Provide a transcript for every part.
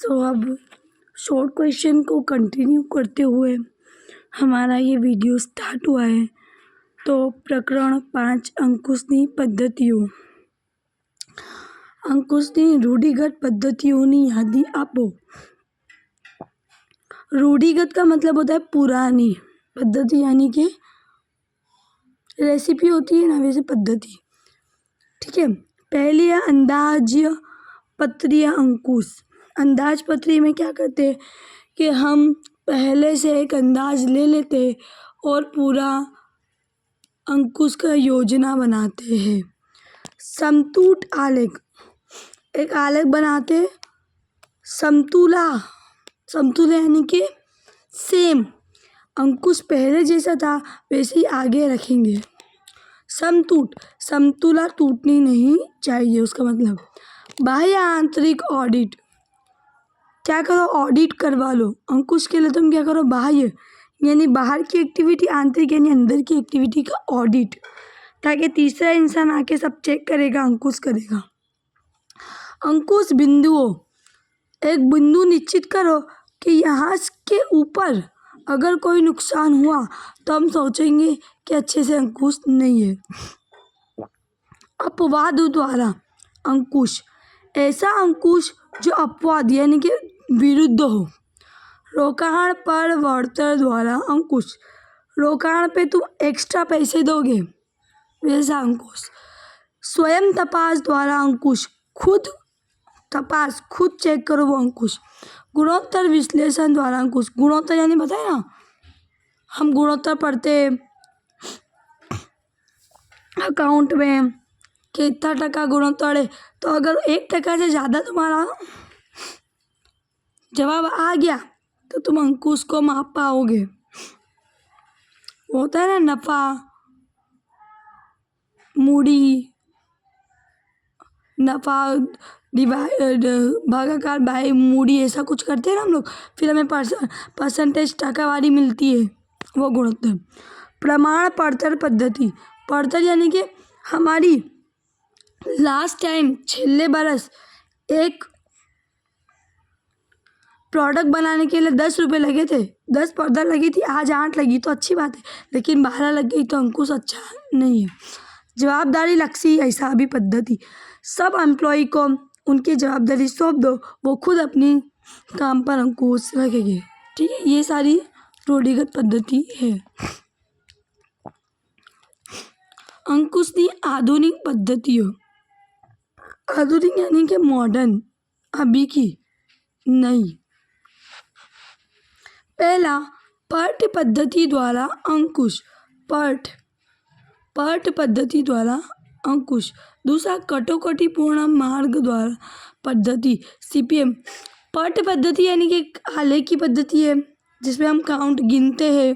अब short question को continue करते हुए हमारा ये वीडियो स्टार्ट हुआ है। तो प्रकरण 5 અંકુશની પદ્ધતિઓ। અંકુશની રૂઢિગત પદ્ધતિઓની यादी आपो। रूढ़िगत का मतलब होता है पुरानी पद्धति, यानी कि रेसिपी होती है ना, वैसे पद्धति। ठीक है, पहली है अंदाज पत्री या अंकुश। अंदाज पत्री में क्या करते हैं कि हम पहले से एक अंदाज ले लेते हैं और पूरा अंकुश का योजना बनाते हैं। समतूट आलेख, एक आलेख बनाते, समतुला, समतुला यानी कि सेम, अंकुश पहले जैसा था वैसे ही आगे रखेंगे। समतूट, समतुला टूटनी नहीं चाहिए, उसका मतलब। बाह्य आंतरिक ऑडिट, क्या करो, ऑडिट करवा लो। अंकुश के लिए तुम क्या करो, बाह्य यानी बाहर की एक्टिविटी, आंतरिक यानी अंदर की एक्टिविटी का ऑडिट, ताकि तीसरा इंसान आके सब चेक करेगा, अंकुश करेगा। अंकुश बिंदुओं, एक बिंदु निश्चित करो कि यहाँ के ऊपर अगर कोई नुकसान हुआ तो हम सोचेंगे कि अच्छे से अंकुश नहीं है। अपवाद द्वारा अंकुश, ऐसा अंकुश जो अपवाद यानी कि विरुद्ध हो। रोकाण पर वळतर द्वारा अंकुश, रोकाण पे तुम एक्स्ट्रा पैसे दोगे वैसा अंकुश। स्वयं तपास द्वारा अंकुश, खुद तपास, खुद चेक करो वो अंकुश। गुणोत्तर विश्लेषण द्वारा अंकुश, गुणोत्तर यानी बताए ना, हम गुणोत्तर पढ़ते अकाउंट में कि इतना टका गुणोत्तर है, तो अगर 1% से ज़्यादा तुम्हारा जवाब आ गया तो तुम अंकुश को माप पाओगे। होता है ना नफा मूडी, नफा डिवाइड भागाकार बाय मूडी, ऐसा कुछ करते हैं ना हम लोग, फिर हमें परसेंटेज टकावारी मिलती है, वो गुणोत्तर। प्रमाण पड़तर पद्धति, पड़तर यानी कि हमारी लास्ट टाइम छेल्ले बरस एक प्रोडक्ट बनाने के लिए 10 रुपये लगे थे, 10 पर्दा लगी थी, आज 8 लगी तो अच्छी बात है, लेकिन 12 लग गई तो अंकुश अच्छा नहीं है। जवाबदारी लक्षी हिसाबी पद्धति, सब एम्प्लॉय को उनकी जवाबदारी सौंप दो, वो खुद अपनी काम पर अंकुश रखेंगे। ठीक है, ये सारी रूढ़िगत पद्धति है। अंकुशनी आधुनिक पद्धतियों, आधुनिक यानी कि मॉडर्न, अभी की नहीं। पहला पर्ट पद्धति द्वारा अंकुश, पर्ट, पर्ट पद्धति द्वारा अंकुश। दूसरा कटोकटीपूर्ण मार्ग द्वारा पद्धति, CPM। पर्ट पद्धति यानी कि आलेख की पद्धति है जिसमें हम काउंट गिनते हैं।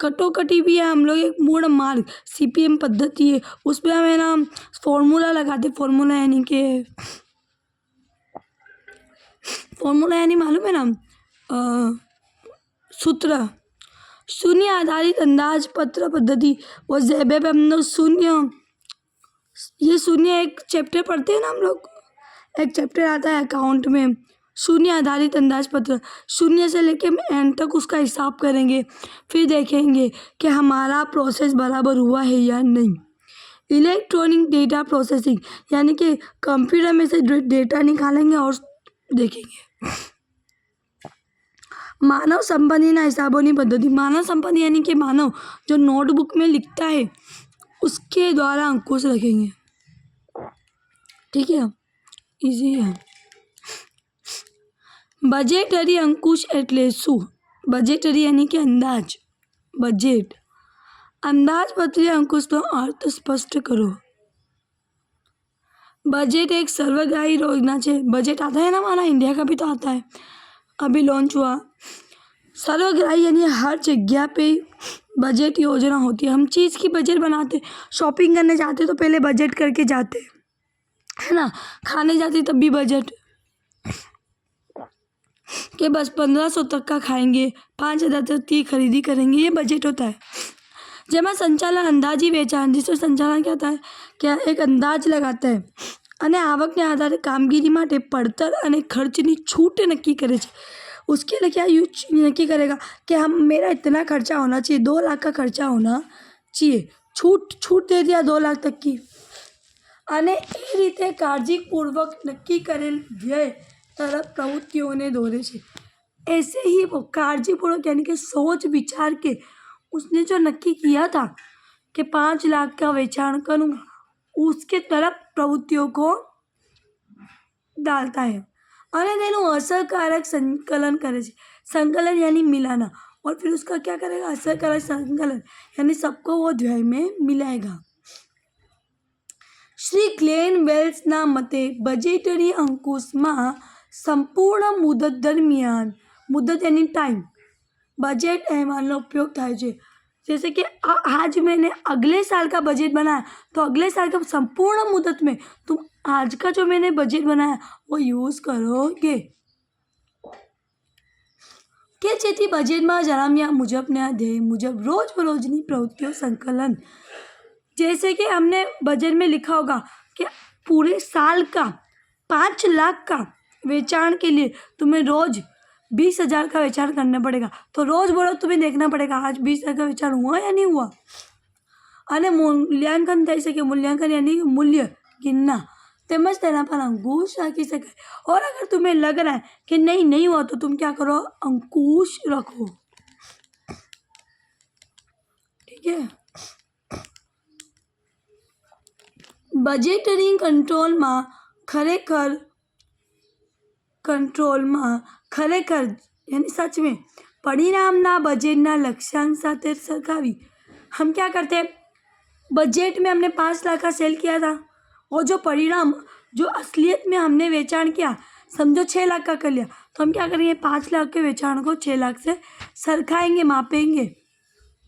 कटोकटी भी है, हम लोग एक पूर्ण मार्ग, CPM पद्धति है, उसमें हमें ना फॉर्मूला लगाते, फॉर्मूला यानी कि फॉर्मूला यानी मालूम है ना, सूत्र। शून्य आधारित अंदाज पत्र पद्धति, वो ज़ेबेब हम लोग शून्य, ये शून्य एक चैप्टर पढ़ते हैं ना हम लोग, एक चैप्टर आता है अकाउंट में, शून्य आधारित अंदाज पत्र। शून्य से लेके एंड तक उसका हिसाब करेंगे, फिर देखेंगे कि हमारा प्रोसेस बराबर हुआ है या नहीं। इलेक्ट्रॉनिक डेटा प्रोसेसिंग यानी कि कंप्यूटर में से डेटा निकालेंगे और देखेंगे। मानव संपत्ति ना हिसाबोनी पद्धति, मानव संपत्ति यानी कि मानव जो नोटबुक में लिखता है उसके द्वारा अंकुश रखेंगे। ठीक है, इजी है। बजेटरी अंकुश एटले शू, बजेटरी यानी कि अंदाज, बजट। अंदाज पत्री अंकुश तो अर्थ स्पष्ट करो। बजट एक सर्वग्राही योजना है, बजट आता है ना हमारा इंडिया का भी तो आता है, अभी लॉन्च हुआ। सर्वग्राही यानी हर जगह पे बजट योजना होती है। हम चीज़ की बजट बनाते, शॉपिंग करने जाते तो पहले बजट करके जाते है ना, खाने जाते तब भी बजट कि बस 1500 तक का खाएंगे, 5000 तक की खरीदी करेंगे, ये बजट होता है। जमा संचालन अंदाजी पहचान, जिसमें संचालन क्या होता है, क्या एक अंदाज लगाता है, અને આવકને આધારે કામગીરી માટે પડતર અને ખર્ચની છૂટ નક્કી કરે છે। उसके लिए क्या नक्की करेगा कि हम मेरा इतना खर्चा होना चाहिए, 2 लाख का खर्चा होना चाहिए, छूट दे दिया 2 लाख तक की। અને એ રીતે કાળજીપૂર્વક નક્કી કરેલ વ્યય તરફ પ્રવૃત્તિઓને દોરે છે। ऐसे ही वो काळजीपूर्वक यानी कि सोच विचार के उसने जो नक्की किया था कि 5 लाख का वेचाण करूँगा, उसके तरफ प्रवृत्तियों को डालता है અને તેનું અસરકારક સંકલન કરે છે। संकलन यानी मिलाना, और फिर उसका क्या करेगा, असरकारक संकलन यानी सबको वो व्यय में मिलाएगा। श्री ग्लेन वेल्सના મતે બજેટરી અંકુશમાં સંપૂર્ણ મુદત દરમિયાન, मुदत यानी टाइम, बजट अहवालનો उपयोग થાય છે। जैसे कि आज मैंने अगले साल का बजट बनाया, तो अगले साल का संपूर्ण मुदत में तुम आज का जो मैंने बजट बनाया वो यूज़ करोगे કે જેથી બજેટમાં જણાવ્યા મુજબના ધ્યેય મુજબ રોજબરોજની પ્રવૃત્તિઓ સંકલન। जैसे कि हमने बजट में लिखा होगा कि पूरे साल का 5 लाख का वेचाण के लिए तुम्हें रोज 20,000 का वेचाण करना पड़ेगा। तो रोज बरोज तुम्हें देखना पड़ेगा आज 20,000 का वेचाण हुआ या नहीं हुआ। અને મૂલ્યાંકન થઈ શકે, મૂલ્યાંકન यानी मूल्य गिनना, તેમજ તેના પર अंकुश રાખી શકાય। और अगर तुम्हें लग रहा है कि नहीं हुआ, तो तुम क्या करो, अंकुश रखो। ठीक है। બજેટરી કંટ્રોલમાં ખરેખર यानी सच में परिणामना बजटना लक्ष्यांक साथे सरखावी। हम क्या करते हैं, बजट में हमने 5 लाख का सेल किया था, और जो परिणाम, जो असलियत में हमने वेचाण किया, समझो 6 लाख का कर लिया, तो हम क्या करेंगे, 5 लाख के वेचाण को 6 लाख से सरखाएंगे, मापेंगे,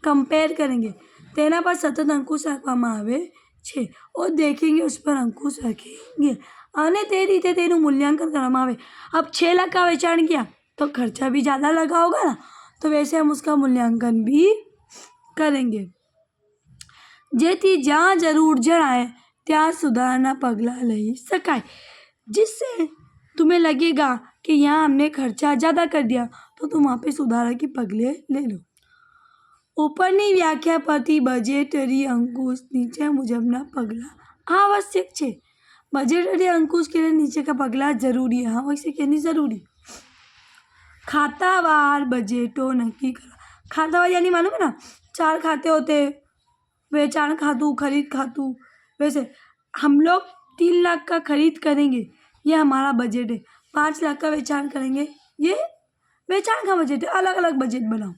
कंपेयर करेंगे। तेना पर सतत अंकुश रखवामां आवे छे, और देखेंगे, उस पर अंकुश रखेंगे, અને તે રીતે તેનું મૂલ્યાંકન કરવામાં આવે। अब 6 लाख का वेचाण किया तो खर्चा भी ज़्यादा लगा होगा ना, तो वैसे हम उसका मूल्यांकन भी करेंगे, जेथी ज्यां जरूर जणाय त्यां सुधारना पगलां लई शकाय। जिससे तुम्हें लगेगा कि यहाँ हमने खर्चा ज़्यादा कर दिया, तो तुम वहाँ पे सुधारा के पगले ले लो। ઉપરની વ્યાખ્યા પરથી બજેટરી અંકુશ નીચે મુજબના પગલાં આવશ્યક છે। बजटरी अंकुश के लिए नीचे का पगला जरूरी है। आवश्यक यानी जरूरी। खातावार बजटों नक्की करा। खातावार यानी मालूम है ना, 4 खाते होते, वेचाण खातू, खरीद खातू। वैसे हम लोग 3 लाख का खरीद करेंगे, ये हमारा बजट है। 5 लाख का वेचाण करेंगे, ये वेचाण का बजट है। अलग अलग बजट बनाओ।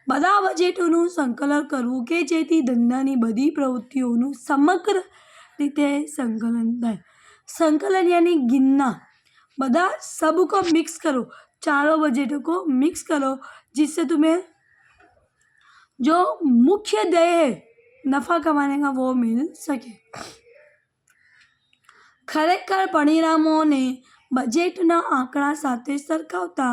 બધા બજેટોનું સંકલન કરવું કે જેથી ધંધાની બધી પ્રવૃત્તિઓનું સમગ્ર રીતે સંકલન થાય। संकलन यानी गिनना। બધા सबको मिक्स करो, चारों बजटों को मिक्स करो, जिससे तुम्हें जो मुख्य ध्येय है नफा कमाने का वो मिल सके। खरेखर परिणामोने बजटना आंकड़ा साथे सरखावता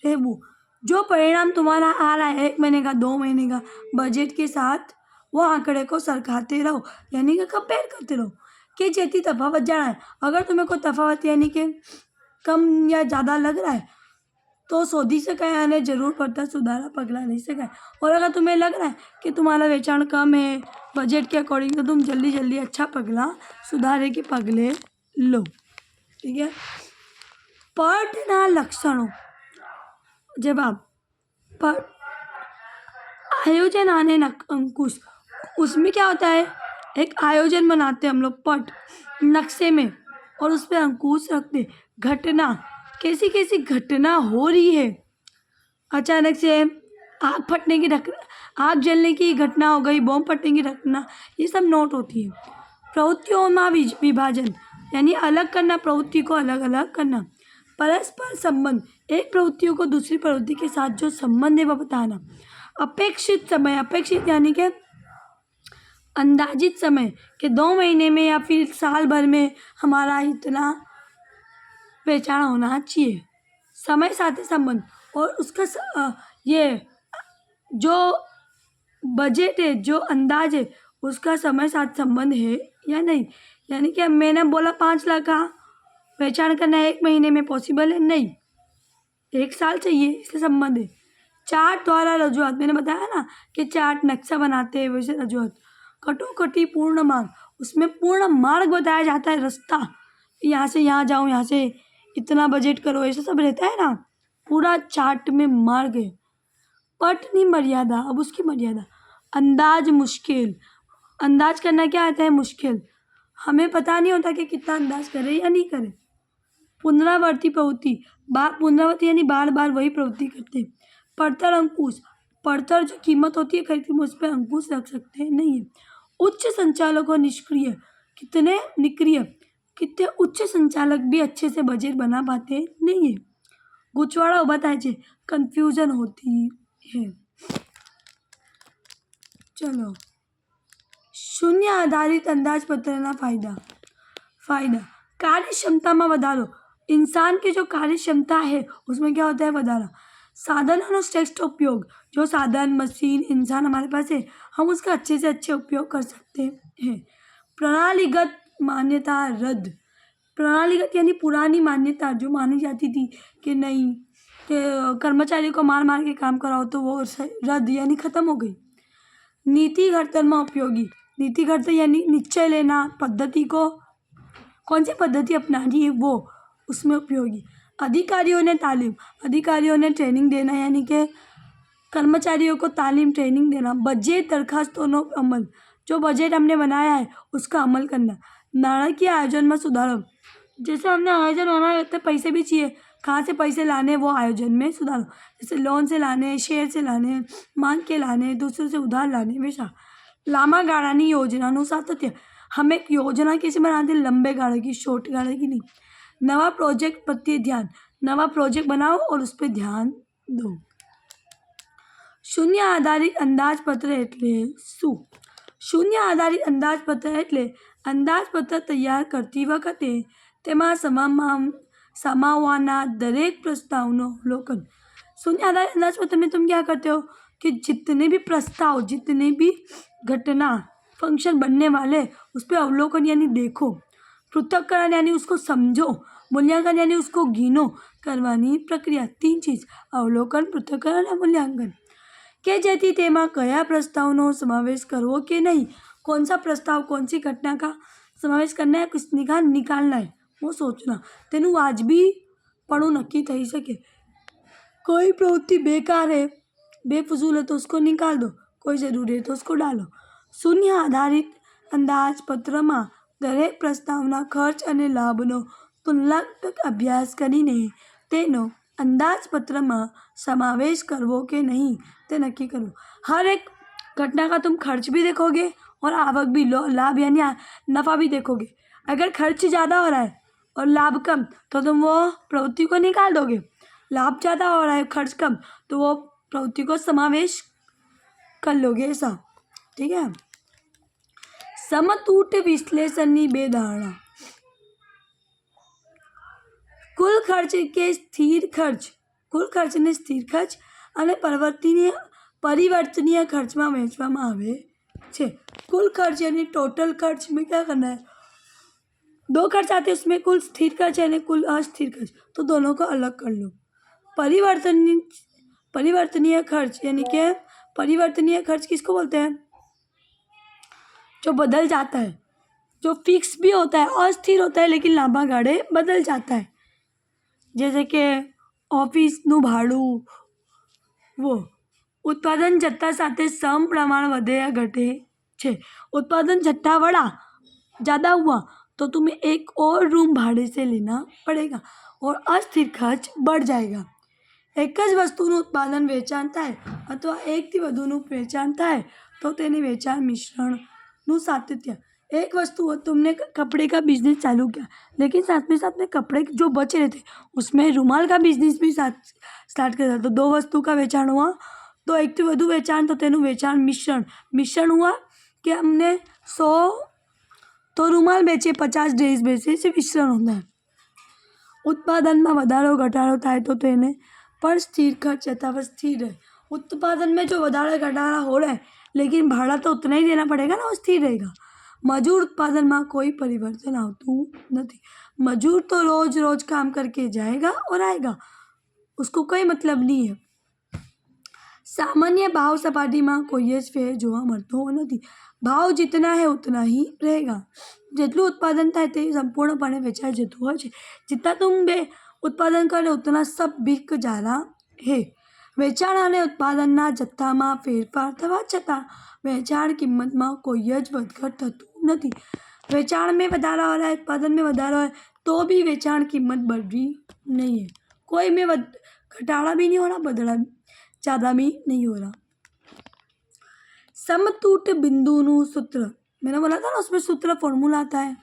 रहવું। जो परिणाम तुम्हारा आ रहा है 1 महीने का, 2 महीने का, बजट के साथ वो आंकड़े को सरखाते रहो, यानी कि कंपेयर करते रहो कि जेती तफावत जाना है। अगर तुम्हें कोई तफावत यानी कि कम या ज़्यादा लग रहा है तो शोधी शकाय અને जरूर पड़ता सुधारा पगला ले शकाय। और अगर तुम्हें लग रहा है कि तुम्हारा वेचाण कम है बजट के अकॉर्डिंग, तो तुम जल्दी जल्दी अच्छा पगला सुधारे के पगले लो। ठीक है। पटना लक्षणों। जवाब, पर आयोजन आने अंकुश, उसमें क्या होता है, एक आयोजन बनाते हैं हम लोग पट नक्शे में, और उस पर अंकुश रखते। घटना, कैसी कैसी घटना हो रही है, अचानक से आग फटने की आग जलने की घटना हो गई, बॉम्ब फटने की घटना, ये सब नोट होती है। प्रवृत्तियों में विभाजन यानी अलग करना, प्रवृत्ति को अलग अलग करना। परस्पर संबंध, एक प्रवृत्तियों को दूसरी प्रवृत्ति के साथ जो संबंध है वह बताना। अपेक्षित समय, अपेक्षित यानी कि अंदाजित समय कि 2 महीने में या फिर साल भर में हमारा इतना वेचाण होना चाहिए। समय साथ संबंध, और उसका ये जो बजट है, जो अंदाज है, उसका समय साथ संबंध है या नहीं। यानी कि मैंने बोला 5 लाख का वेचाण करना 1 महीने में पॉसिबल है, नहीं, 1 साल चाहिए, इससे संबंध है। चार्ट द्वारा रजूआत, मैंने बताया ना कि चार्ट नक्शा बनाते हैं वैसे रजूआत। कटोकटी पूर्ण मार्ग, उसमें पूर्ण मार्ग बताया जाता है, रास्ता, यहाँ से यहाँ जाऊँ, यहाँ से इतना बजट करो, ऐसा सब रहता है ना, पूरा चार्ट में मार्ग है। पटनी मर्यादा, अब उसकी मर्यादा। अंदाज मुश्किल, अंदाज करना क्या आता है, मुश्किल, हमें पता नहीं होता कि कितना अंदाज करें या नहीं करें। पुनरावर्ती प्रवृत्ति, पुनरावर्ती यानी बार बार वही प्रवृत्ति करते हैं। पड़तर अंकुश, पड़तर जो कीमत होती है खरीद की, उस पर अंकुश रख सकते हैं, नहीं है। उच्च संचालक और निष्क्रिय, कितने निक्रिय, कितने उच्च संचालक भी अच्छे से बजट बना पाते हैं, नहीं है। गुचवाड़ा उभा થાય છે, कन्फ्यूजन होती है। चलो, शून्य आधारित अंदाजपत्रना फायदा। फायदा, कार्यक्षमताમાં વધારો, इंसान की जो कार्यक्षमता है उसमें क्या होता है, વધાरा। साधनों श्रेष्ठ उपयोग, जो साधन मशीन इंसान हमारे पास है हम उसका अच्छे से अच्छे उपयोग कर सकते हैं। प्रणालीगत मान्यता रद्द, प्रणालीगत यानी पुरानी मान्यता जो मानी जाती थी कि नहीं, कि कर्मचारियों को मार मार के काम कराओ, तो वो रद्द यानी ख़त्म हो गई। नीति घड़तन में उपयोगी, नीति घड़तन यानी निश्चय लेना, पद्धति को कौन सी पद्धति अपनानी है वो उसमें उपयोगी। अधिकारियों ने तालीम, अधिकारियों ने ट्रेनिंग देना, यानी कि कर्मचारियों को तालीम ट्रेनिंग देना। बजट दरखास्तों अमल, जो बजट हमने बनाया है उसका अमल करना। नाણાકીય आयोजन में सुधार, जैसे हमने आयोजन बनाया तो पैसे भी चाहिए, कहाँ से पैसे लाने वो आयोजन में सुधार। जैसे लोन से लाने, शेयर से लाने, मांग के लाने, दूसरों से उधार लाने, वैसा। लांबा गाळानी योजनाનું सातत्य, हम एक योजना कैसे बनाते हैं, लंबे गाड़े की, शॉर्ट गाड़े की नहीं। नवा प्रोजेक्ट प्रति ध्यान, नवा प्रोजेक्ट बनाओ और उस पर ध्यान दो। शून्य आधारित अंदाजपत्र એટલે શું? શૂન્ય આધારિત અંદાજપત્ર એટલે અંદાજપત્ર તૈયાર કરતી વખતે તેમાં સમાવવાના દરેક પ્રસ્તાવનો અવલોકન। शून्य आधारित अंदाजपत्र में तुम क्या करते हो कि जितने भी प्रस्ताव, जितने भी घटना, फंक्शन बनने वाले उस पर अवलोकन यानी देखो, पृथक्करण यानी उसको समझो, मूल्यांकन यानी उसको गिनो करवानी प्रक्रिया। 3 चीज़, अवलोकन, पृथक्करण और मूल्यांकन। के जेથી તેમાં કયા પ્રસ્તાવનો સમાવેશ કરવો કે નહીં, कौन सा प्रस्ताव, कौन सी घटना का समावेश करना है, कुछ निकालना है, वो सोचना। तेनु वाजबीपणું नक्की થઈ શકે। कोई प्रवृत्ति बेकार है, बेफजूल है तो उसको निकाल दो, कोई ज़रूरी है तो उसको डालो। शून्य आधारित अंदाजपत्રમાં દરેક પ્રસ્તાવના ખર્ચ અને લાભનો તુલનાત્મક અભ્યાસ કરીને તેનો अंदाजपत्र में समावेश करवो के नहीं ते नक्की करो। हर एक घटना का तुम खर्च भी देखोगे और आवक भी, लाभ यानी नफ़ा भी देखोगे। अगर खर्च ज़्यादा हो रहा है और लाभ कम तो तुम वो प्रवृत्ति को निकाल दोगे। लाभ ज़्यादा हो रहा है, खर्च कम, तो वो प्रवृत्ति को समावेश कर लोगे, ऐसा, ठीक है। समतूट विश्लेषणनी बे धारणा। कुल खर्च के स्थिर खर्च, कुल खर्च ने स्थिर खर्च અને परिवर्तनीय खर्च में वહેંચવામાં આવે છે। कुल खर्च यानी टोटल खर्च में क्या करना है, 2 खर्च आते हैं उसमें, कुल स्थिर खर्च यानी कुल अस्थिर खर्च, तो दोनों को अलग कर लो। परिवर्तनीय खर्च यानी कि परिवर्तनीय खर्च किसको बोलते हैं, जो बदल जाता है, जो फिक्स भी होता है, अस्थिर होता है लेकिन लांबा गाड़े बदल जाता है। जैसे कि ऑफिसનું ભાડું, वो उत्पादन जत्था साथे सम प्रमाण વધે या घटे છે। उत्पादन जत्था बढ़ा, ज़्यादा हुआ तो तुम्हें एक और रूम भाड़े से लेना पड़ेगा और अस्थिर खर्च बढ़ जाएगा। एक ज वस्तुનું उत्पादन વેચાણ થાય અથવા એકથી વધુનું વેચાણ થાય તો તેને વેચાણ મિશ્રણનું સાતત્ય। एक वस्तु हो, तुमने कपड़े का बिजनेस चालू किया लेकिन साथ में कपड़े जो बच रहे थे उसमें रुमाल का बिजनेस भी साथ स्टार्ट कर दिया, तो 2 वस्तु का वेचाण हुआ, तो एक થી વધુ વેચાણ, तो तेनु वेचाण मिश्रण हुआ कि हमने 100 तो रुमाल बेचे, 50 ड्रेस बेचे, से मिश्रण होता है। उत्पादन में વધારો ઘટાડો થાય तो તેને पर स्थिर खर्च यथावत स्थिर है। उत्पादन में जो વધારે घटाड़ा हो रहा है लेकिन भाड़ा तो उतना ही देना पड़ेगा ना, वो स्थिर रहेगा। मजूर उत्पादन में कोई परिवर्तन आवतुं नथी। मजूर तो रोज रोज काम करके जाएगा और आएगा, उसको कोई मतलब नहीं है। सामान्य भाव सपाटी में कोई ज फेर जोवा मळतो नथी। भाव जितना है उतना ही रहेगा। जेटલું उत्पादन थाय ते संपूर्णपणे वेचाई जतुं होय छे। जितना तुम उत्पादन करे उतना सब बिक जाना है। वेचाण अने उत्पादनना जથ્થામાં ફેરફાર થવા છતાં વેચાણ કિંમતમાં કોઈ જ વધઘટ થતું નથી। વેચાણ में વધારો हो रहा है, उत्पादन में વધારો है, तो भी वेचाण कीमत बढ़ रही नहीं है। कोई में घटाड़ा भी नहीं हो रहा, बढ़ा ज़्यादा भी नहीं हो रहा। समतूट बिंदुनु सूत्र, मैंने बोला था ना उसमें सूत्र फॉर्मूला आता है।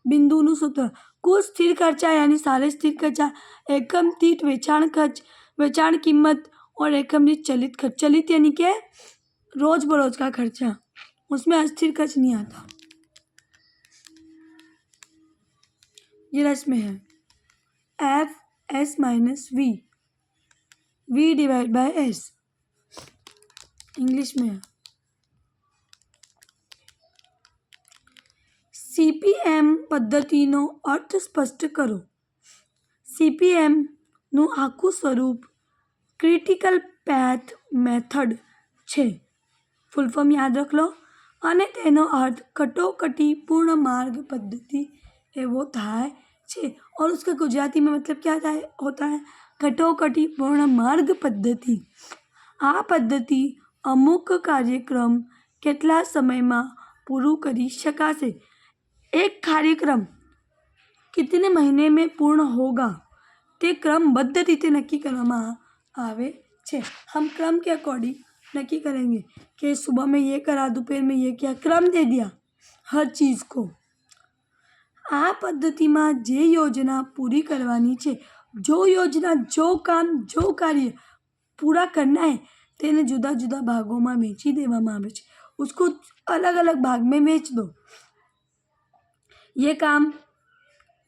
बिंदुनु सूत्र कुल स्थिर खर्चा यानी सारे स्थिर खर्चा, एकम दीठ वेचाण खर्च, वेचाण कीमत और एकम दीठ चलित खर्च। चलित यानी कि रोज बरोज का खर्चा, उसमें अस्थिर खर्च नहीं आता। ये रस में है F S minus V divide by S, English में है। सीपीएम पद्धतिनो अर्थ स्पष्ट करो। सीपीएमનું આખું સ્વરૂપ ક્રિટિકલ પાથ મેથડ છે, ફૂલ ફોર્મ યાદ रख लो। અને તેનો अर्थ कटोकटीपूर्ण मार्ग पद्धति एवो थाय छे। और उसका गुजराती में मतलब क्या होता है? कटोकटीपूर्ण मार्ग पद्धति। आ पद्धति अमुक कार्यक्रम केटला समय में पूરું કરી શકાશે। एक कार्यक्रम कितने महीने में पूर्ण होगा ते क्रमबद्ध रीते नक्की करवामां आवे छे। हम क्रम के अकॉर्डिंग नक्की करेंगे कि सुबह में ये करा, दोपहर में ये किया, क्रम दे दिया हर चीज़ को। आ पद्धति में जे योजना पूरी करवानी छे, जो योजना, जो काम, जो कार्य पूरा करना है तेने जुदा जुदा भागों में वेची देवामां आवे छे। उसको अलग अलग भाग में बेच दो। ये काम,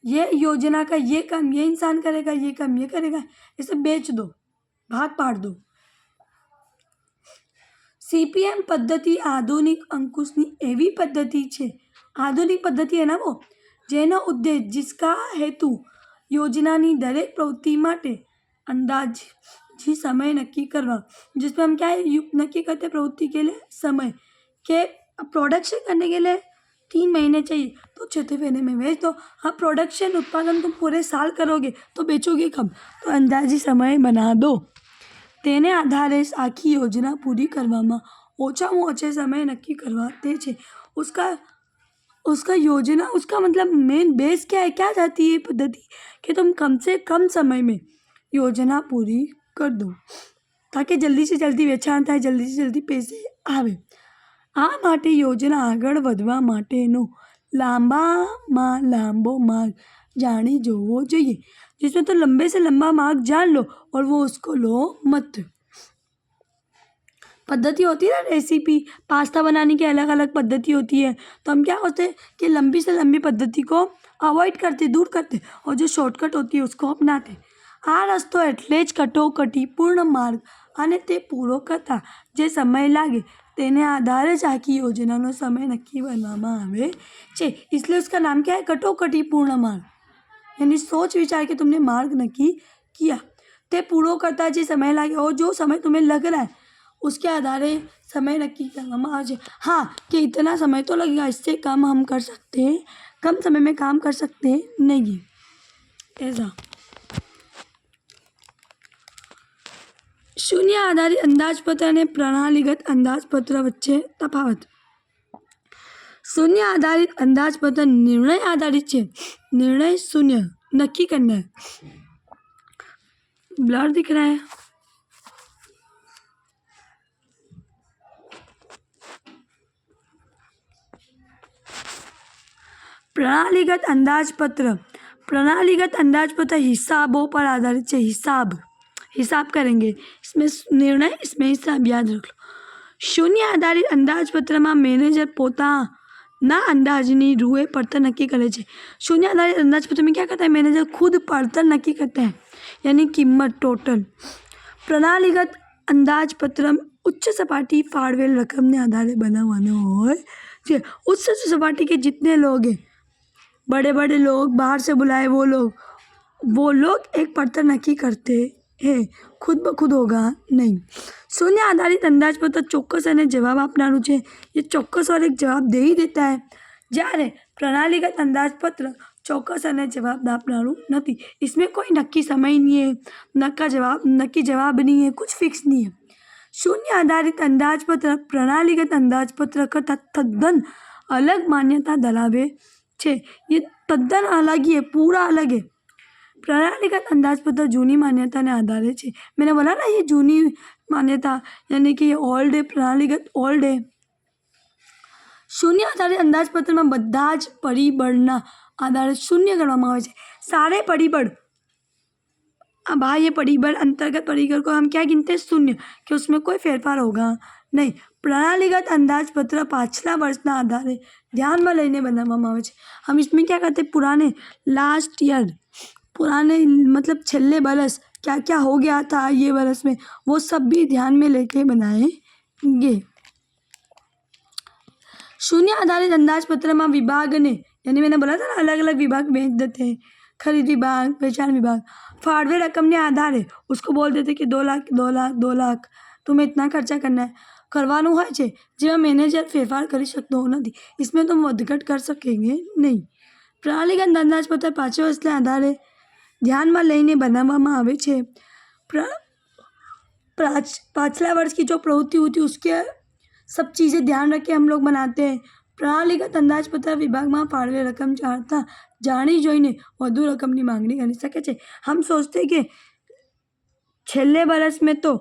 ये योजना का ये काम ये इंसान करेगा, ये काम ये करेगा, इसे बेच दो, भाग पाड़ दो। सीपीएम पद्धति आधुनिक अंकुशनी एवी पद्धति छे, आधुनिक पद्धति है ना वो, जेनो उद्देश्य, जिसका हेतु योजनानी दरेक प्रवृत्ति माटे अंदाजी समय नक्की करवा। जिसमें हम क्या नक्की करते, प्रवृत्ति के लिए समय के प्रोडक्शन करने के लिए 3 महीने चाहिए तो 6 महीने में बेच दो। हाँ, प्रोडक्शन उत्पादन तुम पूरे साल करोगे तो बेचोगे कब, तो अंदाजी समय बना दो। तेने आधारे आखी योजना पूरी करवामां ओछामां ओछो समय नक्की करवाते छे। उसका योजना, उसका मतलब मेन बेस क्या है, क्या चाहती है पद्धति, कि तुम कम से कम समय में योजना पूरी कर दो ताकि जल्दी से जल्दी वेचाण थाय, जल्दी से जल्दी पैसे आवे। आ माटे योजना आगळ वधवा माटेनो लांबामां लांबो मार्ग जाणी जोवो जोईए। जिसमें तो लंबे से लंबा मार्ग जान लो और वो उसको लो मत। पद्धति होती है ना, रेसिपी, पास्ता बनाने की अलग अलग पद्धति होती है, तो हम क्या होते हैं कि लंबी से लंबी पद्धति को अवॉइड करते, दूर करते, और जो शॉर्टकट होती है उसको अपनाते। आ रस्तो एटले ज कटोकटीपूर्ण मार्ग अने ते पूरो करता जे समय लागे तेने आधारे ज आखी योजनानो समय नक्की बनवामां आवे छे। इसलिए उसका नाम क्या है, कटोकटीपूर्ण मार्ग। यानी सोच विचार के तुमने मार्ग नक्की किया, ते पूरो करता जे समय लागे और जो समय तुम्हें लग रहा है उसके आधारे समय नक्की करवामां आवे छे। हाँ, कि इतना समय तो लगेगा, इससे कम हम कर सकते हैं, कम समय में काम कर सकते हैं नहीं, ऐसा। शून्य आधारित अंदाजपत्र અને પ્રણાલીગત અંદાજપત્ર વચ્ચે તફાવત। शून्य आधारित अंदाजपत्र निर्णय आधारित है। निर्णय शून्य नक्की करना है। ब्लर दिख रहा है। प्रणालीगत अंदाजपत्र हिसाबों पर आधारित है। हिसाब करेंगे, इसमें निर्णय, इसमें हिसाब, याद रख लो। शून्य आधारित अंदाजपत्र में मैनेजर पोताना अंदाजनी रूए પડતર नक्की करे छे। शून्य आधारित अंदाजपत्र में क्या करता है, मैनेजर खुद પડતર नक्की करता है, यानी कीमत टोटल। प्रणालीगत અંદાજપત્ર ઉચ્ચ સપાટી ફાળવેલ રકમને આધારે બનાવવાનો હોય છે। उच्च सपाटी के जितने लोग हैं, बड़े बड़े लोग, बाहर से बुलाए वो लोग एक पड़तर नक्की करते हैं, खुद ब खुद होगा नहीं। शून्य आधारित अंदाजपत्र ચોક્કસ અને જવાબ આપનારું છે, એ ચોક્કસ और एक जवाब दे ही देता है, જ્યારે प्रणालीगत अंदाजपत्र ચોક્કસ અને જવાબ આપનારું નથી। इसमें कोई नक्की समय नहीं है, नक्की जवाब नहीं है, कुछ फिक्स नहीं है। शून्य आधारित अंदाजपत्र प्रणालीगत अंदाजपत्र करતાં તદ્દન अलग मान्यता धरावे छे। ये तद्दन अलग ही है, पूरा अलग है। प्रणालीगत अंदाजपत्र जूनी मान्यता ने आधारे छे। मैंने बोला ना, ये जूनी मान्यता यानी कि ये ओल्ड है, प्रणालीगत ओल्ड है। शून्य आधारित अंदाजपत्र में बधा ज परिबळना आधारे शून्य करवामां आवे छे। सारे परिबळ, बाह्य परिबळ, अंतर्गत परिबळ को हम क्या गिनते हैं? शून्य, कि उसमें कोई फेरफार होगा नहीं। प्रणालीगत अंदाजपत्र पाछला वर्षना आधारे ध्यान में लईने बनाववामां आवे छे। हम इसमें क्या करते हैं? पुराने लास्ट ईयर, पुराने मतलब छेल्ले बरस क्या क्या हो गया था ये बरस में, वो सब भी ध्यान में लेके बनाएंगे। शून्य आधारित अंदाजपत्र में विभाग ने, यानी मैंने बोला था ना, अलग अलग विभाग भेज देते हैं, खरीद विभाग, पहचान विभाग। फाड़वे रकम ने आधारे उसको बोल देते कि 2 लाख 2 लाख 2 लाख तुम्हें इतना खर्चा करना है, करवानुं होय छे। जेमां मैनेजर फेरफार करी शकतो नथी, इसमें तो વધઘટ कर सकेंगे नहीं। प्रणालीगत अंदाजपत्र 5 वर्षना आधारे ध्यान में लईने बनाववामां आवे छे। पाछला वर्ष की जो प्रवृत्ति होती है उसके सब चीज़ें ध्यान रख के हम लोग बनाते हैं। प्रणालीगत अंदाजपत्र विभाग में फाळवे रकम चाहता जाणी जोईने વધુ रकमनी मांगणी करी शके छे। हम सोचते कि छेल्ले बरस में तो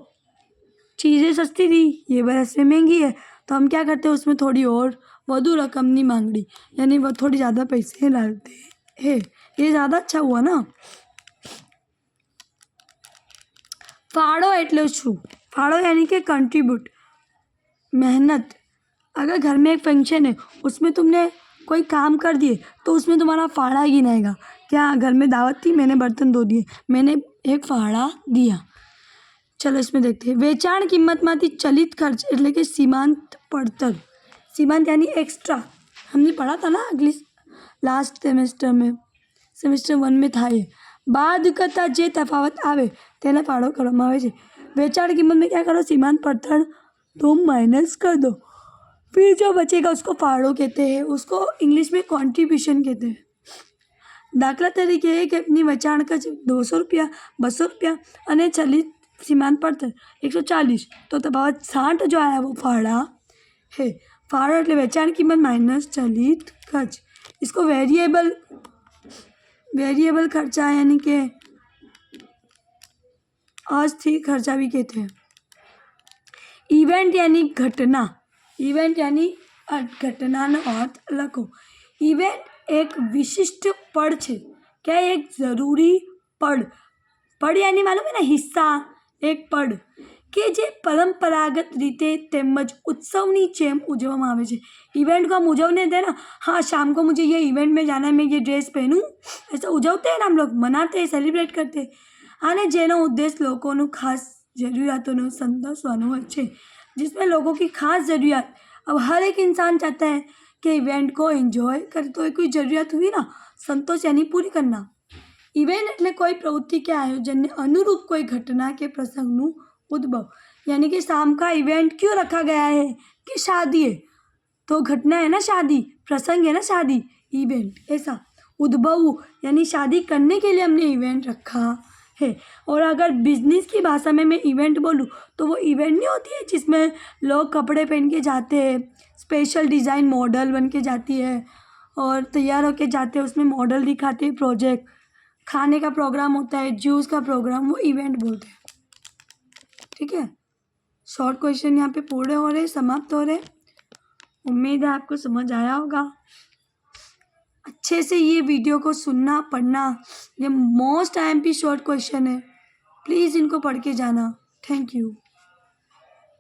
चीज़ें सस्ती थी, ये बरस में महंगी है, तो हम क्या करते हैं? उसमें थोड़ी और વધુ रकमनी मांगणी, यानी वो थोड़ी ज़्यादा पैसे डालते हैं। ये ज़्यादा अच्छा हुआ ना। फाळो एटले शुं? फाळो यानी कि कंट्रीब्यूट, मेहनत। अगर घर में एक फंक्शन है, उसमें तुमने कोई काम कर दिए तो उसमें तुम्हारा फाड़ा गिनाएगा। क्या घर में दावत थी, मैंने बर्तन धो दिए, मैंने एक फाड़ा दिया। चलो इसमें देखते हैं। वेचाण किंमतमांथी चलित खर्च एटले कि सीमांत पड़तर। सीमांत यानी एक्स्ट्रा, हमने पढ़ा था ना अगली लास्ट सेमेस्टर में, सेमेस्टर 1 में था ये। बाद करता जे तफावत आवे तेने फाड़ो करवामां आवे छे। वेचाण किंमत में क्या करो? सीमांत पड़तर तुम माइनस कर दो, फिर जो बचेगा उसको फाड़ो कहते हैं, उसको इंग्लिश में कॉन्ट्रीब्यूशन कहते हैं। दाखला तरीके एक अपनी वेचाण खर्च 200 रुपया, 200 रुपया અને ચલિત सीमांत पड़तर 140, तो तफावत 60 जो आया वो फाड़ा है। फाड़ो એટલે વેચાણ કિંમત माइनस चलित खर्च। इसको वेरिएबल खर्चा यानी कि अस्थिर खर्चा भी कहते हैं। इवेंट यानी घटना, इवेंट यानी घटनाનો अर्थ લખો। इवेंट एक विशिष्ट पड़ है, क्या एक जरूरी पड़ यानी मालूम है ना, हिस्सा, एक पड़ के जे परंपरागत रीते तेमज उत्सवनी जेम उजववामां आवे छे। इवेंट को हम उजवने दे ना, हाँ शाम को मुझे ये इवेंट में जाना है, मैं ये ड्रेस पहनूं, ऐसा उजवते हैं ना हम लोग, मनाते हैं, सेलिब्रेट करते हैं। आने जेनो उद्देश्य लोगों खास जरूरियातों संतोषवानो होय छे, जिसमें लोगों की खास ज़रूरियात, अब हर एक इंसान चाहता है कि इवेंट को एंजॉय करे, तो कोई ज़रूरियात हुई ना, संतोष यानी पूरी करना। इवेंट एटले कोई प्रवृत्ति के आयोजन ने अनुरूप कोई घटना के प्रसंगનું उद्भव, यानी कि शाम का इवेंट क्यों रखा गया है कि शादी है, तो घटना है ना शादी, प्रसंग है ना शादी, इवेंट ऐसा। उद्भव यानी शादी करने के लिए हमने इवेंट रखा है। और अगर बिजनेस की भाषा में मैं इवेंट बोलूँ तो वो इवेंट नहीं होती है जिसमें लोग कपड़े पहन के जाते हैं, स्पेशल डिज़ाइन मॉडल बन के जाती है और तैयार होके जाते हैं, उसमें मॉडल दिखाते हैं, प्रोजेक्ट, खाने का प्रोग्राम होता है, जूस का प्रोग्राम, वो इवेंट बोलते हैं। ठीक है, शॉर्ट क्वेश्चन यहाँ पे पूरे हो रहे, समाप्त हो रहे। उम्मीद है आपको समझ आया होगा। अच्छे से ये वीडियो को सुनना, पढ़ना, ये मोस्ट IMP शॉर्ट क्वेश्चन है, प्लीज़ इनको पढ़ के जाना। Thank you.